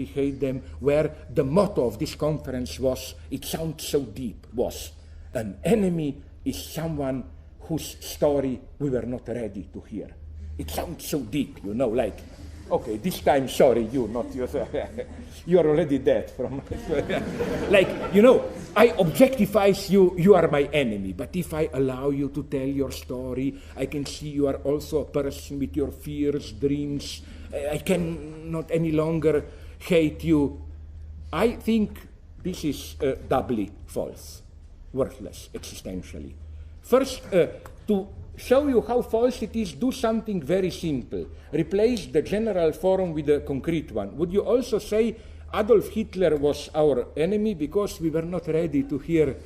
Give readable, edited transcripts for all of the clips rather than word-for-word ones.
hate them, where the motto of this conference was, it sounds so deep, was, an enemy is someone whose story we were not ready to hear. It sounds so deep, you know, like, okay, this time, sorry, you, not yourself. You are already dead from, like, you know, I objectifies you, you are my enemy. But if I allow you to tell your story, I can see you are also a person with your fears, dreams. I can not any longer hate you. I think this is doubly false, worthless, existentially. First, to show you how false it is, do something very simple. Replace the general form with a concrete one. Would you also say Adolf Hitler was our enemy because we were not ready to hear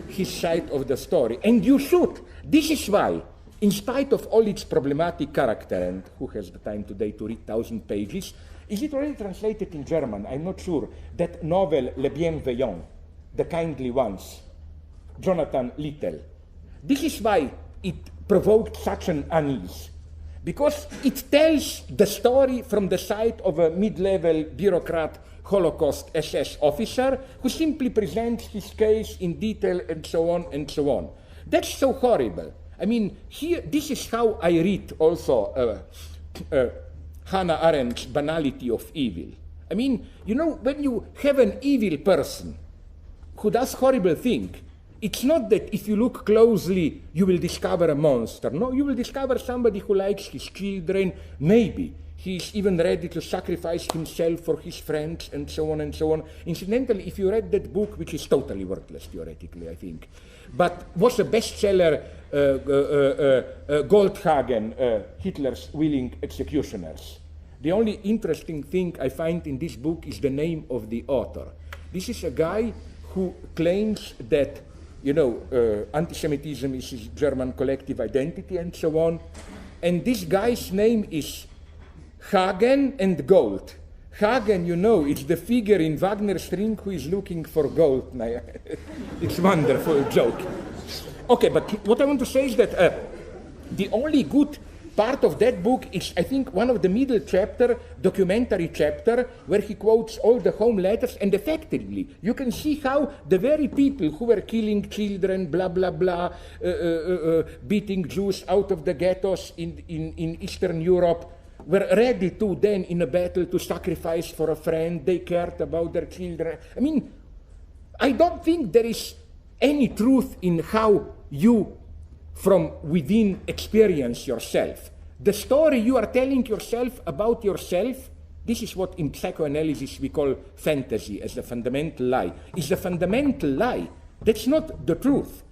his side of the story? And you should. This is why, in spite of all its problematic character, and who has the time today to read 1,000 pages, is it already translated in German? I'm not sure. That novel, Les Bienveillants, The Kindly Ones, Jonathan Littell. This is why it provoked such an unease, because it tells the story from the side of a mid-level bureaucrat Holocaust SS officer who simply presents his case in detail and so on and so on. That's so horrible. I mean, here, this is how I read also Hannah Arendt's Banality of Evil. I mean, you know, when you have an evil person who does horrible things, it's not that if you look closely, you will discover a monster. No, you will discover somebody who likes his children. Maybe he's even ready to sacrifice himself for his friends and so on and so on. Incidentally, if you read that book, which is totally worthless theoretically, I think, but was a bestseller, Goldhagen, Hitler's Willing Executioners. The only interesting thing I find in this book is the name of the author. This is a guy who claims that, you know, anti-Semitism is his German collective identity and so on. And this guy's name is Hagen and Gold. Hagen, you know, it's the figure in Wagner's Ring who is looking for gold. It's a wonderful joke. Okay, but what I want to say is that the only good part of that book is, I think, one of the middle chapter, documentary chapter, where he quotes all the home letters, and effectively, you can see how the very people who were killing children, blah, blah, blah, beating Jews out of the ghettos in Eastern Europe, were ready to then, in a battle, to sacrifice for a friend. They cared about their children. I mean, I don't think there is any truth in how you from within experience yourself. The story you are telling yourself about yourself, this is what in psychoanalysis we call fantasy as a fundamental lie, is a fundamental lie. That's not the truth.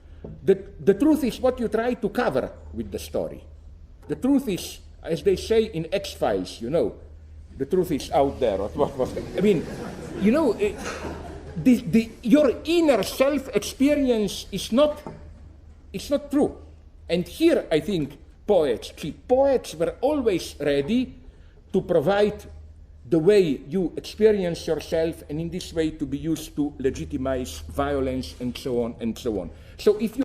The truth is what you try to cover with the story. The truth is, as they say in X-Files, you know, the truth is out there. I mean, you know, your inner self-experience is not true. And here, I think, poets were always ready to provide the way you experience yourself, and in this way to be used to legitimize violence and so on and so on. So if you